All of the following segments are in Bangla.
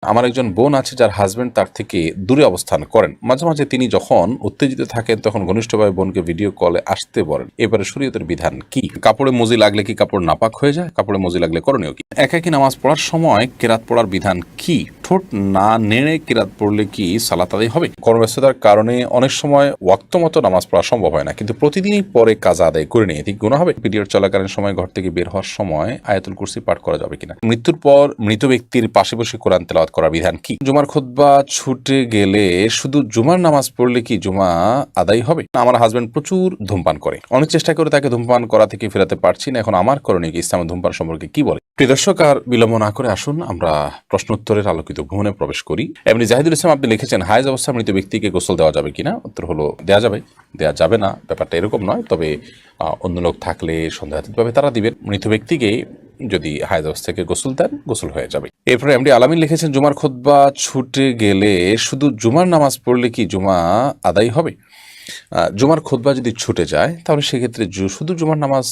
আমার একজন বোন আছে যার হাজবেন্ড তার থেকে দূরে অবস্থান করেন। মাঝে মাঝে তিনি যখন উত্তেজিত থাকেন তখন ঘনিষ্ঠভাবে বোনকে ভিডিও কলে আসতে বলেন। এবারে শরীয়তের বিধান কি? কাপড়ে মজি লাগলে কি কাপড় নাপাক হয়ে যায়? কাপড়ে মজি লাগলে করণীয় কি? একাকী নামাজ পড়ার সময় কেরাত পড়ার বিধান কি? ঠোঁট না নেড়ে কেরাত পড়লে কি সালাত আদায় হবে? কর্মব্যস্ততার কারণে অনেক সময় ওয়াক্ত মতো নামাজ পড়া সম্ভব হয় না, কিন্তু প্রতিদিনই পরে কাজা আদায় করে নিয়ে ঠিক গুনাহ হবে? পিরিয়ড চলাকালীন সময় ঘর থেকে বের হওয়ার সময় আয়াতুল কুরসি পাঠ করা যাবে কিনা? মৃত্যুর পর মৃত ব্যক্তির পাশে বসে কোরআন তেলাওয়াত করার বিধান কি? জুমার খুতবা ছুটে গেলে শুধু জুমার নামাজ পড়লে কি জুমা আদায় হবে? আমার হাজবেন্ড প্রচুর ধূমপান করে, অনেক চেষ্টা করে তাকে ধূমপান করা থেকে ফেরাতে পারছি না। এখন আমার করণীয় কি? ইসলাম ধূমপান সম্পর্কে কি বলে? প্রিয় দর্শক, আর বিলম্ব না করে আসুন আমরা প্রশ্নোত্তরের আলোকিত ভ্রমণে প্রবেশ করি। এমনি জাহিদুল ইসলাম আপনি লিখেছেন, হায়েজ অবস্থা মৃত ব্যক্তিকে গোসল দেওয়া যাবে কিনা? উত্তর হলো দেওয়া যাবে, দেওয়া যাবে না ব্যাপারটা এরকম নয়, তবে অন্য লোক থাকলে সন্দেহাতীতভাবে তারা দিবেন। মৃত ব্যক্তিকে যদি হায়েজ অবস্থাকে গোসল দেন, গোসল হয়ে যাবে। এরপরে এমডি আলামিন লিখেছেন, জুমার খুতবা ছুটে গেলে শুধু জুমার নামাজ পড়লে কি জুমা আদায় হবে? জুমার খুতবা যদি ছুটে যায় তাহলে সেক্ষেত্রে শুধু জুমার নামাজ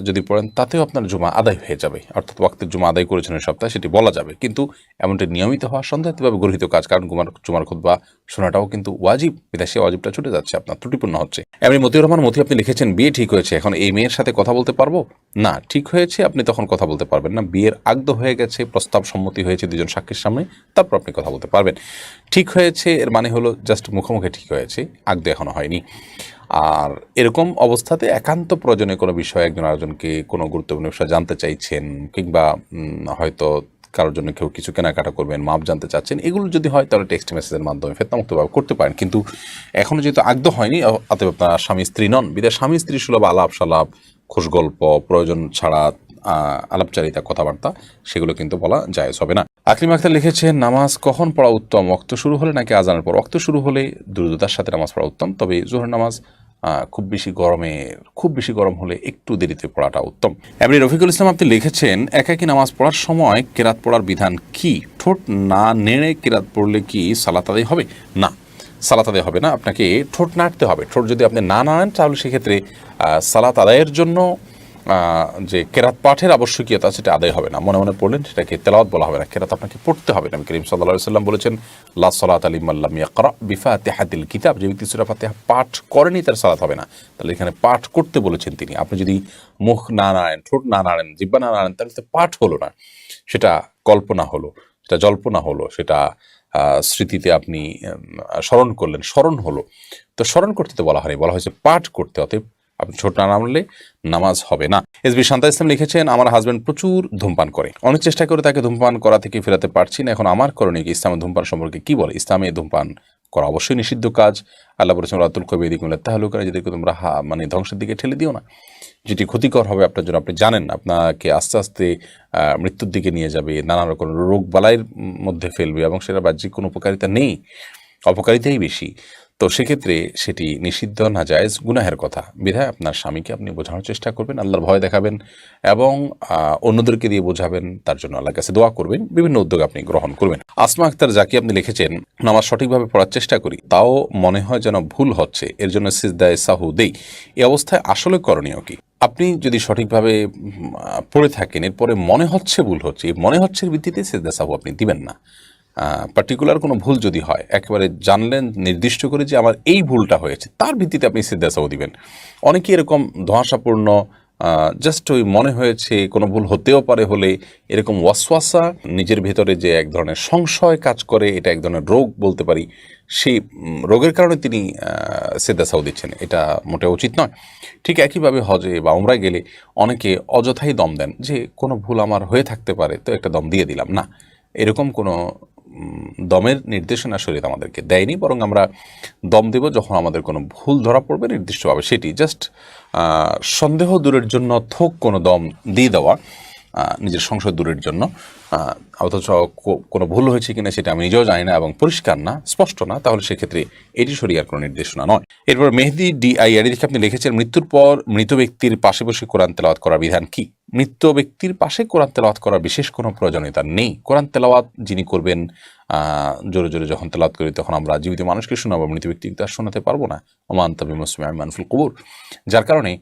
যদি পড়েন তাতেও আপনার জুমা আদায় হয়ে যাবে, অর্থাৎ ওয়াক্তের জুমা আদায় করেছেন ওই সপ্তাহে, সেটি বলা যাবে। কিন্তু এমনটি নিয়মিত হওয়া সন্দেহাতীতভাবে গর্হিত কাজ, কারণ জুমার খুতবা শোনাটাও কিন্তু ওয়াজিব, বিদেশে ওয়াজিবটা ছুটে যাচ্ছে, আপনার ত্রুটিপূর্ণ হচ্ছে। এমনি মতিউর রহমান মতি আপনি লিখেছেন, বিয়ে ঠিক হয়েছে, এখন এই মেয়ের সাথে কথা বলতে পারবো? না, ঠিক হয়েছে আপনি তখন কথা বলতে পারবেন না। বিয়ের আগদ হয়ে গেছে, প্রস্তাব সম্মতি হয়েছে দুজন সাক্ষীর সামনে, তারপর আপনি কথা বলতে পারবেন। ঠিক হয়েছে এর মানে হলো জাস্ট মুখোমুখি ঠিক হয়েছে, আগদ এখনো হয়নি। আর এরকম অবস্থাতে একান্ত প্রয়োজনে কোনো বিষয়ে একজন আরেকজনকে কোনো গুরুত্বপূর্ণ বিষয় জানতে চাইছেন, কিংবা হয়তো কারোর জন্য কেউ কিছু কেনাকাটা করবেন, মাপ জানতে চাচ্ছেন, এগুলো যদি হয় তাহলে টেক্সট মেসেজের মাধ্যমে ফেতনামুক্তভাবে করতে পারেন। কিন্তু এখনও যেহেতু আগদ হয়নি, অতএব আপনার স্বামী স্ত্রী নন, বিদায় স্বামী স্ত্রী সুলভ আলাপ সালাপ, খোশ গল্প, প্রয়োজন ছাড়া আলাপচারিতা, কথাবার্তা, সেগুলো কিন্তু বলা জায়েজ হবে না। আকলিম আক্তার লিখেছেন, নামাজ কখন পড়া উত্তম? ওয়াক্ত শুরু হলে নাকি আজানের পর? ওয়াক্ত শুরু হলে দ্রুততার সাথে নামাজ পড়া উত্তম, তবে জোহর নামাজ খুব বেশি গরম হলে একটু দেরিতে পড়াটা উত্তম। এমনি রফিকুল ইসলাম আপনি লিখেছেন, একাকী নামাজ পড়ার সময় কেরাত পড়ার বিধান কি? ঠোঁট না নেড়ে কেরাত পড়লে কি সালাত আদায় হবে? না, সালাত আদায় হবে না, আপনাকে ঠোঁট নাড়তে হবে। ঠোঁট যদি আপনি না নাড়েন তাহলে সেক্ষেত্রে সালাত আদায়ের জন্য যে কেরাত পাঠের আবশ্যকীয়তা সেটা আদায় হবে না। মনে মনে পড়লেন, সেটাকে তেলাওয়াত বলা হবে না, কেরাত আপনাকে পড়তে হবে। নবী করিম সাল্লাল্লাহু আলাইহি ওয়াসাল্লাম বলেছেন, লা সালাতা লিমান লাম ইয়াকরা বিফাতিহাতিল কিতাব, যে ব্যক্তি সূরা ফাতিহা পাঠ করেনি তার সালাত হবে না। তাহলে এখানে পাঠ করতে বলেছেন তিনি। আপনি যদি মুখ না নাড়েন, ঠোঁট না নাড়েন, জিহ্বা না নাড়েন, তাহলে তো পাঠ হলো না, সেটা কল্পনা হলো, সেটা জল্পনা হলো, সেটা স্মৃতিতে আপনি স্মরণ করলেন, স্মরণ হলো। তো স্মরণ করতে তো বলা হয়নি, বলা হয়েছে পাঠ করতে। অতএব আপনি ছোট না নামলে নামাজ হবে না। এসবি শান্তা ইসলাম লিখেছেন, আমার হাজবেন্ড প্রচুর ধূমপান করে, অনেক চেষ্টা করে তাকে ধূমপান করা থেকে ফেরাতে পারছি না। এখন আমার করণীয় কি? ইসলামে ধূমপান সম্পর্কে কি বলে? ইসলামে ধূমপান করা অবশ্যই নিষিদ্ধ কাজ। আল্লাহ বলেছেন, রাতুল কবিদিকুল্লাহ তাহলুকা, যাদেরকে তোমরা মানে ধ্বংসের দিকে ঠেলে দিও না। যেটি ক্ষতিকর হবে আপনার জন্য, আপনি জানেন, আপনাকে আস্তে আস্তে মৃত্যুর দিকে নিয়ে যাবে, নানা রকম রোগ বালাইয়ের মধ্যে ফেলবে, এবং সেটা বাহ্যিক কোনো উপকারিতা নেই, অপকারিতাই বেশি। তো সেক্ষেত্রে সেটি নিষিদ্ধ, না জায়েজ, গুনাহের কথা। বিধায় আপনার স্বামীকে আপনি বোঝানোর চেষ্টা করবেন, আল্লাহর ভয় দেখাবেন, এবং অন্যদেরকে দিয়ে বোঝাবেন, তার জন্য আল্লাহর কাছে দোয়া করবেন, বিভিন্ন উদ্যোগ আপনি গ্রহণ করবেন। আসমা আক্তার জাকি আপনি লিখেছেন, নামাজ সঠিকভাবে পড়ার চেষ্টা করি, তাও মনে হয় যেন ভুল হচ্ছে, এর জন্য সিজদায়ে সাহু দেই। এই অবস্থায় আসলে করণীয় কি? আপনি যদি সঠিকভাবে পড়ে থাকেন, এরপরে মনে হচ্ছে ভুল হচ্ছে, এই মনে হচ্ছে ভিত্তিতে সিজদা সাহু আপনি দিবেন না। পার্টিকুলার কোনো ভুল যদি হয়, একেবারে জানলেন নির্দিষ্ট করে যে আমার এই ভুলটা হয়েছে, তার ভিত্তিতে আপনি সিজদা সাহু দিবেন। অনেকেই এরকম ধোঁয়াশাপূর্ণ, জাস্ট ওই মনে হয়েছে কোনো ভুল হতেও পারে হলে, এরকম ওয়াসওয়াসা, নিজের ভেতরে যে এক ধরনের সংশয় কাজ করে, এটা এক ধরনের রোগ বলতে পারি, সেই রোগের কারণে তিনি সিজদা সাহু দিচ্ছেন, এটা মোটেও উচিত নয়। ঠিক একইভাবে হজে বা উমরায় গেলে অনেকে অযথাই দম দেন, যে কোনো ভুল আমার হয়ে থাকতে পারে, তো একটা দম দিয়ে দিলাম। না, এরকম কোনো দমের নির্দেশনা শরীয়ত আমাদেরকে দেয়নি, বরং আমরা দম দেব যখন আমাদের কোনো ভুল ধরা পড়বে নির্দিষ্টভাবে, সেটি জাস্ট সন্দেহ দূরের জন্য থোক কোনো দম দিয়ে দেওয়া, নিজের সংশয় দূরের জন্য। অথচ কোনো ভুল হয়েছে কিনা সেটা আমি নিজেও জানি না এবং পরিষ্কার না, স্পষ্ট না, তাহলে সেক্ষেত্রে এটি শরীয়তের কোনো নির্দেশনা নয়। এরপর মেহেদি ডিআইআরি দেখে আপনি লিখেছেন, মৃত্যুর পর মৃত ব্যক্তির পাশে বসে কোরআন তেলাওয়াত করার বিধান কি? মৃত ব্যক্তির পাশে কোরআন তেলাওয়াত করার বিশেষ কোনো প্রয়োজনীয়তা নেই। কোরআন তেলাওয়াত যিনি করবেন, জোরে জোরে যখন তেলাওয়াত করি তখন আমরা জীবিত মানুষকে শোনাবো, মৃত ব্যক্তিকে তার শোনাতে পারবো না। ওমান তাবি মুসলিম মানফুল কবুর, যার কারণে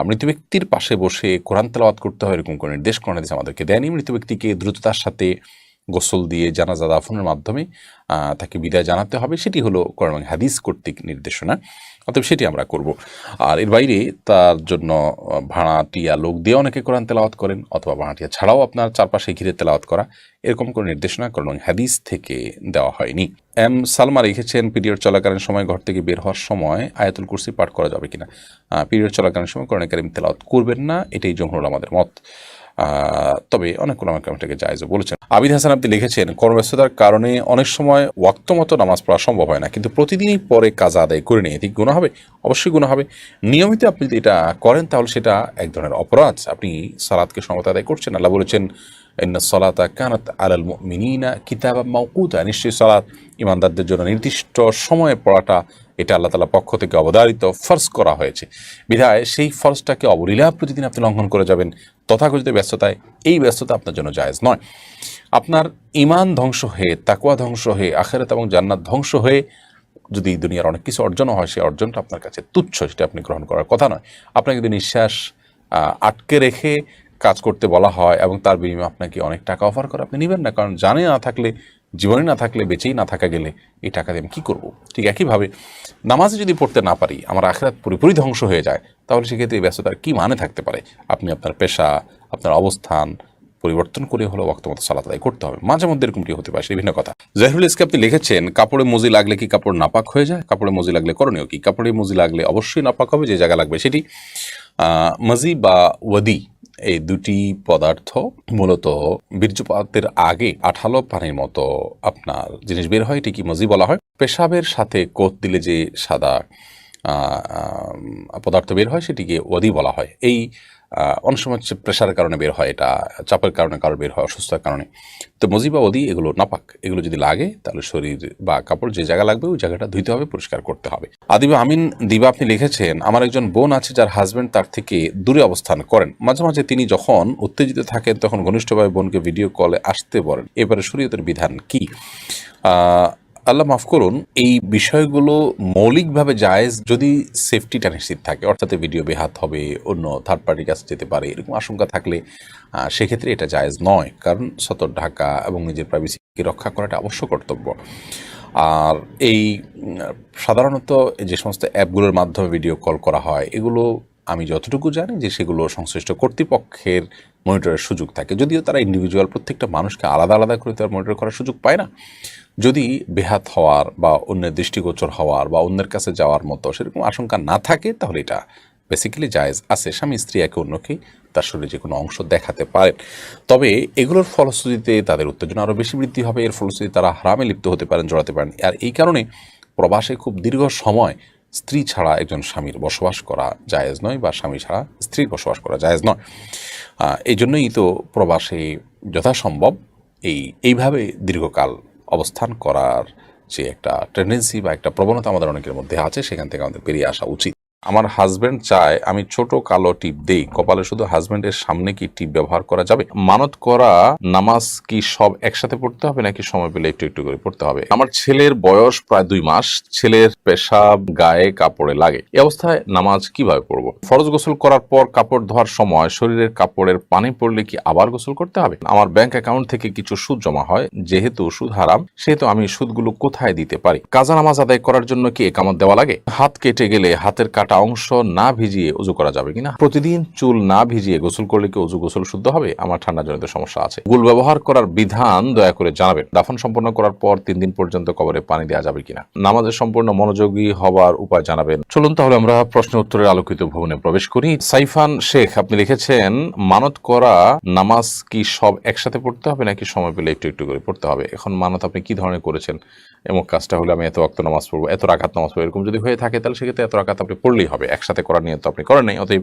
মৃত ব্যক্তির পাশে বসে কোরআন তেলাওয়াত করতে হয় এরকম কোনো নির্দেশ কোরআন হাদিস আমাদেরকে দেয়নি। মৃত ব্যক্তিকে দ্রুততার সাথে গোসল দিয়ে জানাজা দাফনের মাধ্যমে তাকে বিদায় জানাতে হবে, সেটি হলো কোরআন এবং হাদিস কর্তৃক নির্দেশনা। অতএব সেটি আমরা করব। আর এর বাইরে তার জন্য ভাড়াটিয়া লোক দিয়ে অনেকে কোরআন তেলাওয়াত করেন, অথবা ভাড়াটিয়া ছাড়াও আপনার চারপাশে ঘিরে তেলাওয়াত করা, এরকম কোনো নির্দেশনা কোরআন এবং হাদিস থেকে দেওয়া হয়নি। এম সালমা লিখেছেন, পিরিয়ড চলাকালীন সময় ঘর থেকে বের হওয়ার সময় আয়াতুল কুরসি পাঠ করা যাবে কিনা। পিরিয়ড চলাকালীন সময় কোরআন কারীম তেলাওয়াত করবেন না, এটাই জমহুর আমাদের মত। তবে অনেক ওলামা কেরাম এটাকে জায়েজও বলেছেন। আবিদ হাসান আপনি লিখেছেন, কর্মব্যস্ততার কারণে অনেক সময় ওয়াক্ত মতো নামাজ পড়া সম্ভব হয় না, কিন্তু প্রতিদিনই পরে কাজা আদায় করে নিয়ে এটি গুনাহ হবে। অবশ্যই গুনাহ হবে। নিয়মিত আপনি যদি এটা করেন তাহলে সেটা এক ধরনের অপরাধ, আপনি সালাতকে সমত আদায় করছেন। আল্লাহ বলেছেন, ইন্নাস সালাতা কানাত আলাল মুমিনিনা কিতাবাম মাওকুতা, নিশ্চয়ই সালাত ইমানদারদের জন্য নির্দিষ্ট সময়ে পড়াটা এটা আল্লাহ তাআলার পক্ষ থেকে অবধারিত ফরজ করা হয়েছে। বিধায় সেই ফরজটাকে অবলীলা প্রতিদিন আপনি লঙ্ঘন করে যাবেন তথাকথিত ব্যস্ততায়, এই ব্যস্ততা আপনার জন্য জায়েজ নয়। আপনার ঈমান ধ্বংস হয়ে, তাকওয়া ধ্বংস হয়ে, আখিরাত এবং জান্নাত ধ্বংস হয়ে যদি দুনিয়ার অনেক কিছু অর্জন হয়, সেই অর্জনটা আপনার কাছে তুচ্ছ, সেটা আপনি গ্রহণ করার কথা নয়। আপনাকে যদি নিঃশ্বাস আটকে রেখে কাজ করতে বলা হয় এবং তার বিনিময়ে আপনাকে অনেক টাকা অফার করে, আপনি নেবেন না, কারণ জানে না থাকলে, জীবনে না থাকলে, বেঁচেই না থাকা গেলে এই টাকা দিয়ে আমি কী করবো। ঠিক একইভাবে নামাজে যদি পড়তে না পারি, আমার আখিরাত পুরোপুরি ধ্বংস হয়ে যায়, তাহলে সেক্ষেত্রে এই ব্যস্ততার কী মানে থাকতে পারে। আপনি আপনার পেশা, আপনার অবস্থান পরিবর্তন করে হলো ওয়াক্ত মতো সালাত আদায় করতে হবে। মাঝে মধ্যে এরকমটি হতে পারে, সেই ভিন্ন কথা। জাহিরুল ইসলাম আপনি লিখেছেন, কাপড়ে মজি লাগলে কি কাপড় নাপাক হয়ে যায়? কাপড়ে মজি লাগলে করণীয় কি? কাপড়ে মজি লাগলে অবশ্যই নাপাক হবে, যে জায়গা লাগবে সেটি। মজি বা ওয়াদি এই দুটি পদার্থ মূলত বীর্যপাতের আগে আঠালো পানির মতো আপনার জিনিস বের হয়, এটি কি মজি বলা হয়। পেশাবের সাথে কোত দিলে যে সাদা পদার্থ বের হয় সেটিকে ওয়াদি বলা হয়। এই অনেক সময় প্রেশারের কারণে বের হয়, এটা চাপের কারণে কারো বের হয়, অসুস্থতার কারণে। তো মজি বা ওদি এগুলো নাপাক, এগুলো যদি লাগে তাহলে শরীর বা কাপড় যে জায়গা লাগবে ওই জায়গাটা ধুইতে হবে, পরিষ্কার করতে হবে। আদিবা আমিন দিবা আপনি লিখেছেন, আমার একজন বোন আছে যার হাজব্যান্ড তার থেকে দূরে অবস্থান করেন। মাঝে মাঝে তিনি যখন উত্তেজিত থাকেন তখন ঘনিষ্ঠভাবে বোনকে ভিডিও কলে আসতে বলেন, এবারে শরীয়তের বিধান কি? আল্লাহ মাফ করুন, এই বিষয়গুলো মৌলিকভাবে জায়েজ যদি সেফটিটা নিশ্চিত থাকে, অর্থাৎ ভিডিও বেহাত হবে, অন্য থার্ড পার্টির কাছে যেতে পারে, এরকম আশঙ্কা থাকলে সেক্ষেত্রে এটা জায়েজ নয়, কারণ সতর্ক ঢাকা এবং নিজের প্রাইভেসিকে রক্ষা করাটা অবশ্য কর্তব্য। আর এই সাধারণত যে সমস্ত অ্যাপগুলোর মাধ্যমে ভিডিও কল করা হয়, এগুলো আমি যতটুকু জানি যে সেগুলো সংশ্লিষ্ট কর্তৃপক্ষের মনিটরের সুযোগ থাকে, যদিও তারা ইন্ডিভিজুয়াল প্রত্যেকটা মানুষকে আলাদা আলাদা করে তার মনিটর করার সুযোগ পায় না। যদি বেহাত হওয়ার বা অন্যের দৃষ্টিগোচর হওয়ার বা অন্যের কাছে যাওয়ার মতো সেরকম আশঙ্কা না থাকে, তাহলে এটা বেসিক্যালি জায়েজ আছে। স্বামী স্ত্রী একে অন্যকে তার শরীরে যে কোনো অংশ দেখাতে পারেন, তবে এগুলোর ফলশ্রুতিতে তাদের উত্তেজনা আরও বেশি বৃদ্ধি হবে, এর ফলশ্রুতিতে তারা হারামে লিপ্ত হতে পারেন, জড়াতে পারেন। আর এই কারণে প্রবাসে খুব দীর্ঘ সময় স্ত্রী ছাড়া একজন স্বামীর বসবাস করা জায়েজ নয়, বা স্বামী ছাড়া স্ত্রীর বসবাস করা জায়েজ নয়। এই জন্যই তো প্রবাসে যথাসম্ভব এইভাবে দীর্ঘকাল অবস্থান করার যে একটা টেন্ডেন্সি বা একটা প্রবণতা আমাদের অনেকের মধ্যে আছে, সেখান থেকে আমাদের বেরিয়ে আসা উচিত। আমার হাজব্যান্ড চায় আমি ছোট কালো টিপ দেই কপালে, শুধু হাজব্যান্ডের সামনে কি টিপ ব্যবহার করা যাবে? মানত করা নামাজ কি সব একসাথে পড়তে হবে নাকি সময় পেলে একটু একটু করে পড়তে হবে? আমার ছেলের বয়স প্রায় 2 মাস, ছেলের পেশাব গায়ে কাপড়ে লাগে, এই অবস্থায় নামাজ কিভাবে পড়বো? ফরজ গোসল করার পর কাপড় ধোয়ার সময় শরীরের কাপড়ের পানি পড়লে কি আবার গোসল করতে হবে? আমার ব্যাংক অ্যাকাউন্ট থেকে কিছু সুদ জমা হয়, যেহেতু সুদ হারাম সেহেতু আমি সুদগুলো কোথায় দিতে পারি? কাজা নামাজ আদায় করার জন্য কি একামত দেওয়া লাগে? হাত কেটে গেলে হাতের কাটা অংশ না ভিজিয়ে উজু করা যাবে কিনা? প্রতিদিন চুল না ভিজিয়ে গোসল করলে কি উজু গোসল শুদ্ধ হবে? আমার ঠান্ডা জনিত সমস্যা আছে। গুল ব্যবহার করার বিধান দয়া করে জানাবেন। দাফন সম্পন্ন করার পর 3 দিন পর্যন্ত কবরে পানি দেওয়া যাবে কিনা? নামাজের সম্পূর্ণ মনোযোগী হবার উপায় জানাবেন। চলুন তাহলে আমরা প্রশ্ন উত্তরের আলোকিত ভবনে প্রবেশ করি। সাইফান শেখ আপনি লিখেছেন, মানত করা নামাজ কি সব একসাথে পড়তে হবে নাকি সময় পেলে একটু একটু করে পড়তে হবে? এখন মানত আপনি কি ধরনের করেছেন? এবং কাজটা হলে আমি এত ওয়াক্ত নামাজ পড়বো, এত রাকাত নামাজ পড়বো, এরকম যদি হয়ে থাকে তাহলে সেক্ষেত্রে এত রাকাত আপনি পড়লেই হবে, একসাথে করার নিয়ত আপনি করেন নাই, অতএব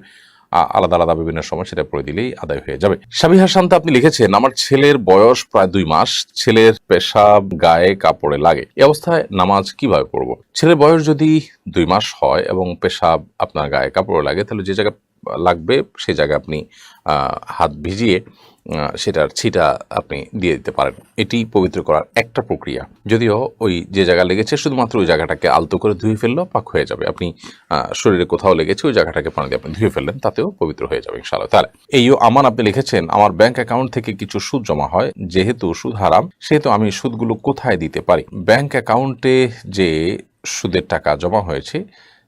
আলাদা আলাদা বিভিন্ন সময় সেটা পড়ে দিলেই আদায় হয়ে যাবে। সাবিহা শান্ত আপনি লিখেছেন, আমার ছেলের বয়স প্রায় 2 মাস, ছেলের পেশাব গায়ে কাপড়ে লাগে, এই অবস্থায় নামাজ কিভাবে পড়বো? ছেলের বয়স যদি 2 মাস হয় এবং পেশাব আপনার গায়ে কাপড়ে লাগে, তাহলে যে জায়গায় লাগবে সেই জায়গায় আপনি হাত ভিজিয়ে সেটার ছিটা আপনি দিয়ে দিতে পারেন। এটি পবিত্র করার একটা প্রক্রিয়া, যদিও ওই যে জায়গা লেগেছে শুধুমাত্র ওই জায়গাটাকে আলতো করে ধুয়ে ফেললেও পাক হয়ে যাবে। আপনি শরীরে কোথাও লেগেছে ওই জায়গাটাকে পানি দিয়ে আপনি ধুয়ে ফেললেন, তাতেও পবিত্র হয়ে যাবে ইনশাআল্লাহ তাআলা। এইও আমান আপনি লিখেছেন, আমার ব্যাংক অ্যাকাউন্ট থেকে কিছু সুদ জমা হয়, যেহেতু সুদ হারাম সেহেতু আমি সুদগুলো কোথায় দিতে পারি? ব্যাংক অ্যাকাউন্টে যে সুদের টাকা জমা হয়েছে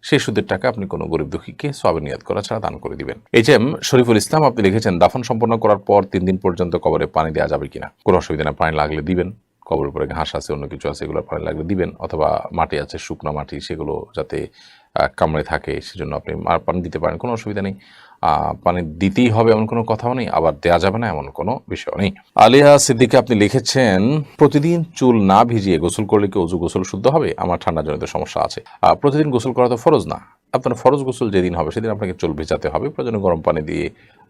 সেই সুদের টাকা আপনি কোনো গরিব দুঃখীকে সওয়াবে নিয়াত করা ছাড়া দান করে দিবেন। এইচএম শরীফুল ইসলাম আপনি লিখেছেন, দাফন সম্পন্ন করার পর 3 দিন পর্যন্ত কবরে পানি দেওয়া যাবে কিনা? কোনো অসুবিধা না, পানি লাগলে দিবেন। কবরের উপরে ঘাস আছে, অন্য কিছু আছে, এগুলো পানি লাগলে দিবেন, অথবা মাটি আছে, শুকনো মাটি, সেগুলো যাতে কামড়ে থাকে সেজন্য আপনি পানি দিতে পারেন, কোনো অসুবিধা নেই। পানি দিতেই হবে এমন কোনো কথাও নেই, আবার দেয়া যাবে না এমন কোনো বিষয় নেই। আলিয়া সিদ্দিকে আপনি লিখেছেন, প্রতিদিন চুল না ভিজিয়ে গোসল করলে কি অজু গোসল শুদ্ধ হবে? আমার ঠান্ডাজনিত সমস্যা আছে। প্রতিদিন গোসল করা তো ফরজ না। আপনার ফরজ গোসল যেদিন হবে সেদিন আপনাকে চুল ভেজাতে হবে, প্রয়োজনে গরম পানি দিয়ে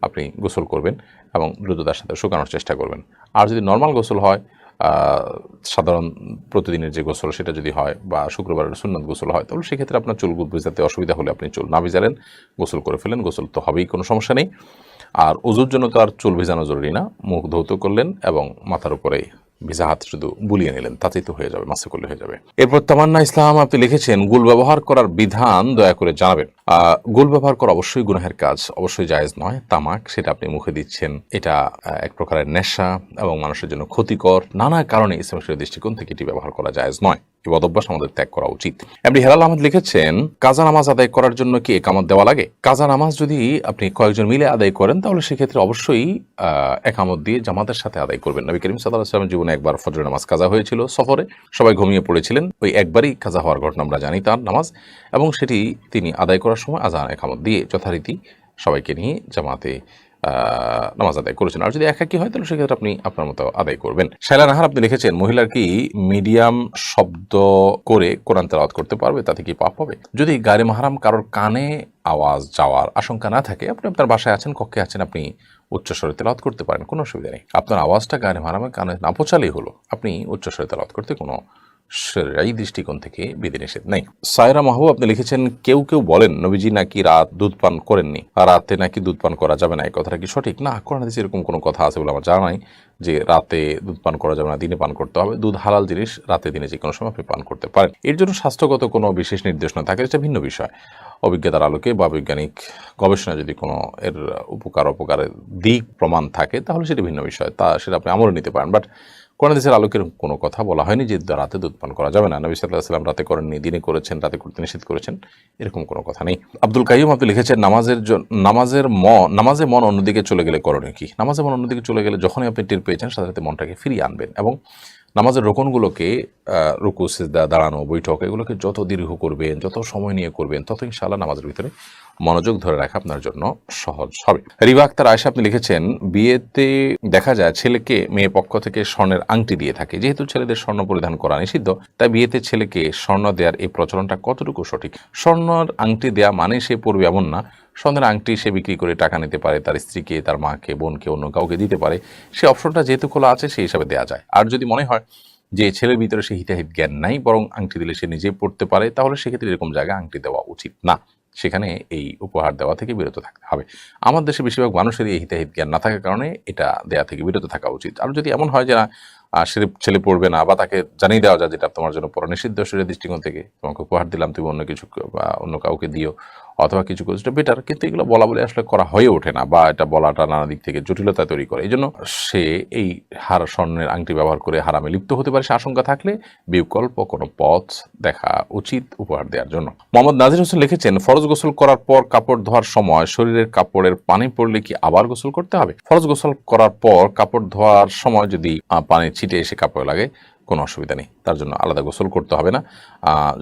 আপনি গোসল করবেন এবং দ্রুততার সাথে শুকানোর চেষ্টা করবেন। আর যদি নর্মাল গোসল হয়, সাধারণ প্রতিদিনের যে গোসল সেটা যদি হয়, বা শুক্রবারের সুন্নত গোসল হয়, তাহলে সেক্ষেত্রে আপনার চুল ভেজাতে অসুবিধা হলে আপনি চুল না ভিজালেন, গোসল করে ফেলেন, গোসল তো হবেই, কোনো সমস্যা নেই। আর ওজুর জন্য তো আর চুল ভেজানো জরুরি না, মুখ ধৌত করলেন এবং মাথার উপরে ভিজা হাত শুধু বুলিয়ে নিলেন, তাতেই তো হয়ে যাবে, মাসে করলে হয়ে যাবে। এরপর তামান্না ইসলাম আপনি লিখেছেন, গুল ব্যবহার করার বিধান দয়া করে জানাবেন। গুল ব্যবহার করা অবশ্যই গুনাহের কাজ, অবশ্যই জায়েজ নয়। তামাক, সেটা আপনি মুখে দিচ্ছেন, এটা এক প্রকারের নেশা এবং মানুষের জন্য ক্ষতিকর। নানা কারণে ইসলামের দৃষ্টিকোণ থেকে এটি ব্যবহার করা জায়েজ নয়। এই বদভ্যাস আমাদের ত্যাগ করা উচিত। এমনি হেলাল আহমদ লিখেছেন, কাজা নামাজ আদায় করার জন্য কি একামত দেওয়া লাগে? কাজা নামাজ যদি আপনি কয়েকজন মিলে আদায় করেন তাহলে সেক্ষেত্রে অবশ্যই একামত দিয়ে জামাতের সাথে আদায় করবেন। নবী করিম সাল্লাল্লাহু আলাইহি ওয়াসাল্লামের জীবনে একবার ফজর নামাজ কাজা হয়েছিল সফরে, সবাই ঘুমিয়ে পড়েছিলেন, ওই একবারই কাজা হওয়ার ঘটনা আমরা জানি তার নামাজ, এবং সেটি তিনি আদায় করার সময় আজান একামত দিয়ে যথারীতি সবাইকে নিয়ে জামাতে নামাজ আদায় করেছেন। আর যদি একাকী হয় তাহলে সেক্ষেত্রে আপনি আপনার মতো আদায় করবেন। শায়লা নাহার আপনি লিখেছেন, মহিলার কি মিডিয়াম শব্দ করে কোরআন তেলাওয়াত করতে পারবে? তাতে কি পাপ হবে? যদি গায়রে মাহরাম কারোর কানে আওয়াজ যাওয়ার আশঙ্কা না থাকে, আপনি আপনার বাসায় আছেন, কক্ষে আছেন, আপনি উচ্চস্বরে তেলাওয়াত করতে পারেন, কোনো অসুবিধা নেই। আপনার আওয়াজটা গায়রে মাহরামের কানে না পৌঁছালেই হলো, আপনি উচ্চস্বরে তেলাওয়াত করতে কোনো এই দৃষ্টিকোণ থেকে বিধিনিষেধ নেই। সায়রা মাহবুব আপনি লিখেছেন, কেউ কেউ বলেন নবীজি নাকি রাত দুধ পান করেননি, রাতে নাকি দুধ পান করা যাবে না, এই কথাটা কি সঠিক? না, কোরআন হাদিসে এরকম কোনো কথা আছে বলে আমার জানা নাই যে রাতে দুধ পান করা যাবে না, দিনে পান করতে হবে। দুধ হালাল জিনিস, রাতে দিনে যে কোনো সময় আপনি পান করতে পারেন। এর জন্য স্বাস্থ্যগত কোনো বিশেষ নির্দেশনা থাকে, এটা ভিন্ন বিষয়। অভিজ্ঞতার আলোকে বা বৈজ্ঞানিক গবেষণা যদি কোনো এর অপকারের দিক প্রমাণ থাকে তাহলে সেটা ভিন্ন বিষয়, সেটা আপনি আমলে নিতে পারেন। বাট কোরআন হাদিসের আলোকের কোনো কথা বলা হয়নি যে রাতে দুধ পান করা যাবে না। নবী সাল্লাল্লাহু আলাইহি ওয়াসাল্লাম রাতে করেননি, দিনে করেছেন, রাতে করতে নিষেধ করেছেন, এরকম কোনো কথা নেই। আব্দুল কাইয়ুম আপনি লিখেছেন, নামাজে মন অন্যদিকে চলে গেলে করণীয় কি? নামাজে মন অন্যদিকে চলে গেলে যখনই আপনি টের পেয়েছেন সাথে সাথে মনটাকে ফিরিয়ে আনবেন এবং নামাজের রোকনগুলোকে, রুকু, সিজদা, দাঁড়ানো, বৈঠক, এগুলোকে যত দীর্ঘ করবেন, যত সময় নিয়ে করবেন, তত ইনশাআল্লাহ নামাজের ভিতরে মনোযোগ ধরে রাখা আপনার জন্য সহজ হবে। রিবা আক্তার আয়েশা আপনি লিখেছেন, বিয়েতে দেখা যায় ছেলেকে মেয়ে পক্ষ থেকে স্বর্ণের আংটি দিয়ে থাকে, যেহেতু ছেলেদের স্বর্ণ পরিধান করা নিষিদ্ধ, তাই বিয়েতে ছেলেকে স্বর্ণ দেওয়ার এই প্রচলনটা কতটুকু সঠিক? স্বর্ণর আংটি দেয়া মানে সে পড়বে এমন না, স্বর্ণের আংটি সে বিক্রি করে টাকা নিতে পারে, তার স্ত্রীকে, তার মাকে, বোনকে, অন্য কাউকে দিতে পারে, সে অপশনটা যেহেতু খোলা আছে সেই হিসাবে দেওয়া যায়। আর যদি মনে হয় যে ছেলের ভিতরে সে হিতাহিত জ্ঞান নাই, বরং আংটি দিলে সে নিজেই পড়তে পারে, তাহলে সেক্ষেত্রে এরকম জায়গায় আংটি দেওয়া উচিত না, সেখানে এই উপহার দেওয়া থেকে বিরত থাকতে হবে। আমার দেশে বেশিরভাগ মানুষেরই এই হিতাহিত জ্ঞান না থাকার কারণে এটা দেয়া থেকে বিরত থাকা উচিত। আর যদি এমন হয় যে না ছেলে পড়বে না, বা তাকে জানিয়ে দেওয়া যায় যেটা তোমার জন্য পড়া নিষিদ্ধ, সেটা দৃষ্টিকোণ থেকে তোমাকে উপহার দিলাম, তুমি অন্য কিছু বা অন্য কাউকে দিও অথবা কিছু করছো, এটা বেটার। কিন্তু এগুলো বলা বলে আসলে করা হয়ে ওঠে না, বা এটা বলাটা নানা দিক থেকে জটিলতা তৈরি করে। এই জন্য সে এই স্বর্ণের আংটি ব্যবহার করে হারামে লিপ্ত হতে পারে, সে আশঙ্কা থাকলে বিকল্প কোনো পথ দেখা উচিত উপহার দেওয়ার জন্য। মোহাম্মদ নাজির হোসেন লিখেছেন, ফরজ গোসল করার পর কাপড় ধোয়ার সময় শরীরের কাপড়ের পানি পড়লে কি আবার গোসল করতে হবে? ফরজ গোসল করার পর কাপড় ধোয়ার সময় যদি পানি ছিটে এসে কাপড়ে লাগে, কোনো অসুবিধা নেই, তার জন্য আলাদা গোসল করতে হবে না।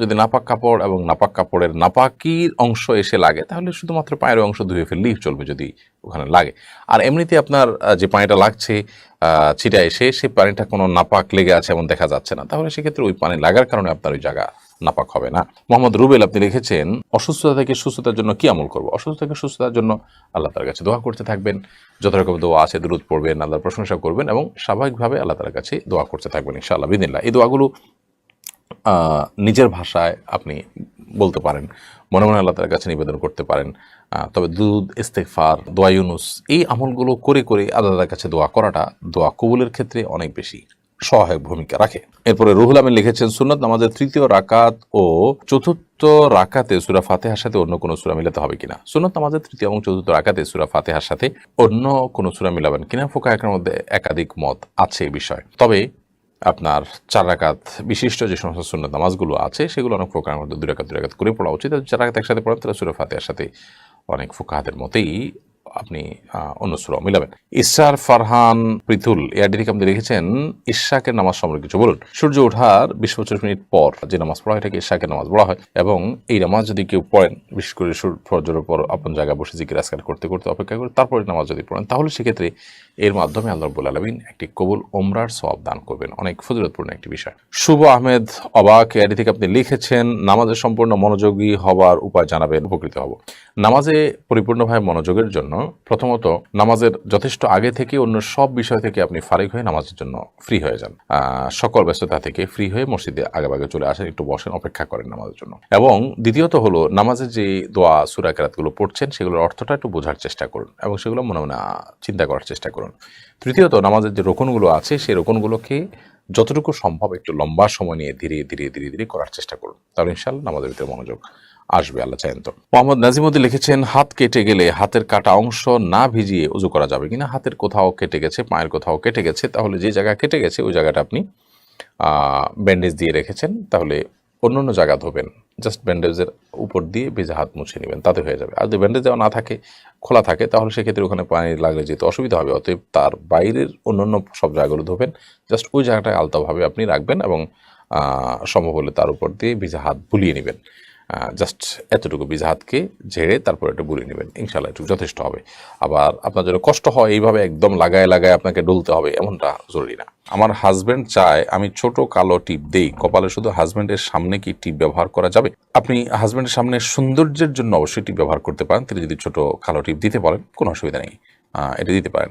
যদি নাপাক কাপড় এবং নাপাক কাপড়ের নাপাকির অংশ এসে লাগে তাহলে শুধুমাত্র পায়ের অংশ ধুয়ে ফেললেই চলবে যদি ওখানে লাগে। আর এমনিতে আপনার যে পানিটা লাগছে ছিটা এসে, সেই পানিটা কোনো নাপাক লেগে আছে এমন দেখা যাচ্ছে না, তাহলে সেক্ষেত্রে ওই পানি লাগার কারণে আপনার ওই জায়গা নাপাক হবে না। মোহাম্মদ রুবেল আপনি লিখেছেন, অসুস্থতা থেকে সুস্থতার জন্য কি আমল করবো? অসুস্থতা থেকে সুস্থতার জন্য আল্লাহ তাআলার কাছে দোয়া করতে থাকবেন, যত রকম দোয়া আছে দুরূদ পড়বেন, আল্লাহর প্রশংসা করবেন এবং স্বাভাবিকভাবে আল্লাহ তাআলার কাছে দোয়া করতে থাকবেন ইনশাআল্লাহ বিদিনিল্লাহ। এই দোয়াগুলো নিজের ভাষায় আপনি বলতে পারেন, মনে মনে আল্লাহ তাআলার কাছে নিবেদন করতে পারেন। তবে দুরূদ, ইস্তেগফার, দোয়া ইউনুস এই আমলগুলো করে করে আল্লাহ তাআলার কাছে দোয়া করাটা দোয়া কবুলের ক্ষেত্রে অনেক বেশি সহায়ক ভূমিকা রাখে। এরপরে রুহুল আমিন লিখেছেন, সুন্নাত নামাজের তৃতীয় রাকাত ও চতুর্থ রাকাতে সূরা ফাতিহার সাথে অন্য কোনো সূরা মিলাতে হবে কিনা? সুন্নাত নামাজের তৃতীয় এবং চতুর্থ রাকাতে সূরা ফাতিহার সাথে অন্য কোনো সূরা মিলাবেন কিনা, ফুকাহাদের মধ্যে একাধিক মত আছে এই বিষয়ে। তবে আপনার 4 রাকাত বিশিষ্ট যে সমস্ত সুন্নাত নামাজগুলো আছে সেগুলো অনেক ফুকাহার মধ্যে 2 রাকাত করে পড়া উচিত। 4 রাকাত একসাথে পড়েন তাহলে সূরা ফাতিহার সাথে অনেক ফুকাহাদের মতেই আপনি অন্য সূরা মিলাবেন। ইসরার ফারহান পৃথুল এআরডি থেকে আপনি লিখেছেন, ইশরাকের নামাজ সম্পর্কে কিছু বলুন। সূর্য ওঠার 20-25 মিনিট পর যে নামাজ পড়া হয় এটাকে ইশরাকের নামাজ বলা হয়, এবং এই নামাজ যদি কেউ পড়েন, বিশেষ করে ফজরের পর আপন জায়গায় বসে জিকির আজকার করতে করতে অপেক্ষা করে তারপরে নামাজ যদি পড়েন, তাহলে সেক্ষেত্রে এর মাধ্যমে আল্লাহ রাব্বুল আলামিন একটি কবুল ওমরার সওয়াব দান করবেন। অনেক ফজিলতপূর্ণ একটি বিষয়। শুভ আহমেদ অবাক এআরডি থেকে আপনি লিখেছেন, নামাজের সম্পূর্ণ মনোযোগী হওয়ার উপায় জানাবেন, উপকৃত হব। নামাজে পরিপূর্ণভাবে মনোযোগের জন্য প্রথমত নামাজের যথেষ্ট আগে থেকে অন্য সব বিষয় থেকে আপনি ফারিগ হয়ে নামাজের জন্য ফ্রি হয়ে যান। সকল ব্যস্ততা থেকে ফ্রি হয়ে মসজিদে আগেভাগে চলে আসেন, একটু বসেন, অপেক্ষা করেন নামাজের জন্য। এবং দ্বিতীয়ত হলো নামাজের যে দোয়া সূরা কেরাতগুলো পড়ছেন সেগুলোর অর্থটা একটু বোঝার চেষ্টা করুন এবং সেগুলো মনে মনে চিন্তা করার চেষ্টা করুন। তৃতীয়ত নামাজের যে রোকনগুলো আছে সেই রোকনগুলোকে যতটুকু সম্ভব একটু লম্বা সময় নিয়ে ধীরে ধীরে ধীরে ধীরে করার চেষ্টা করুন, তাহলে ইনশাআল্লাহ নামাজের ভিতরে মনোযোগ আসবে, আল্লাহ চাইন তো। মোহাম্মদ নাজিমুদ্দিন লিখেছেন, হাত কেটে গেলে হাতের কাটা অংশ না ভিজিয়ে উজু করা যাবে কিনা? হাতের কোথাও কেটে গেছে, পায়ের কোথাও কেটে গেছে, তাহলে যে জায়গা কেটে গেছে ওই জায়গাটা আপনি ব্যান্ডেজ দিয়ে রেখেছেন, তাহলে অন্য অন্য জায়গা ধোবেন, জাস্ট ব্যান্ডেজের উপর দিয়ে ভেজা হাত মুছে নেবেন, তাতে হয়ে যাবে। আর যদি ব্যান্ডেজ দেওয়া না থাকে, খোলা থাকে, তাহলে সেক্ষেত্রে ওখানে পানি লাগলে যেহেতু অসুবিধা হবে, অতএব তার বাইরের অন্যান্য সব জায়গাগুলো ধোবেন, জাস্ট ওই জায়গাটায় আলতাভাবে আপনি রাখবেন এবং সম্ভব হলে তার উপর দিয়ে ভেজা হাত বুলিয়ে নেবেন। জাস্ট এতটুকু ভিজা হাতকে ঝেড়ে তারপর একটু বুলিয়ে নেবেন, ইনশাআল্লাহ একটু যথেষ্ট হবে। আবার আপনার জন্য কষ্ট হয় এইভাবে একদম লাগায় লাগায় আপনাকে ডলতে হবে এমনটা জরুরি না। আমার হাজব্যান্ড চায় আমি ছোট কালো টিপ দেই কপালে, শুধু হাজব্যান্ডের সামনে কি টিপ ব্যবহার করা যাবে? আপনি হাজব্যান্ডের সামনে সৌন্দর্যের জন্য অবশ্যই টিপ ব্যবহার করতে পারেন, তিনি যদি ছোট কালো টিপ দিতে পারেন কোনো অসুবিধা নেই, এটা দিতে পারেন।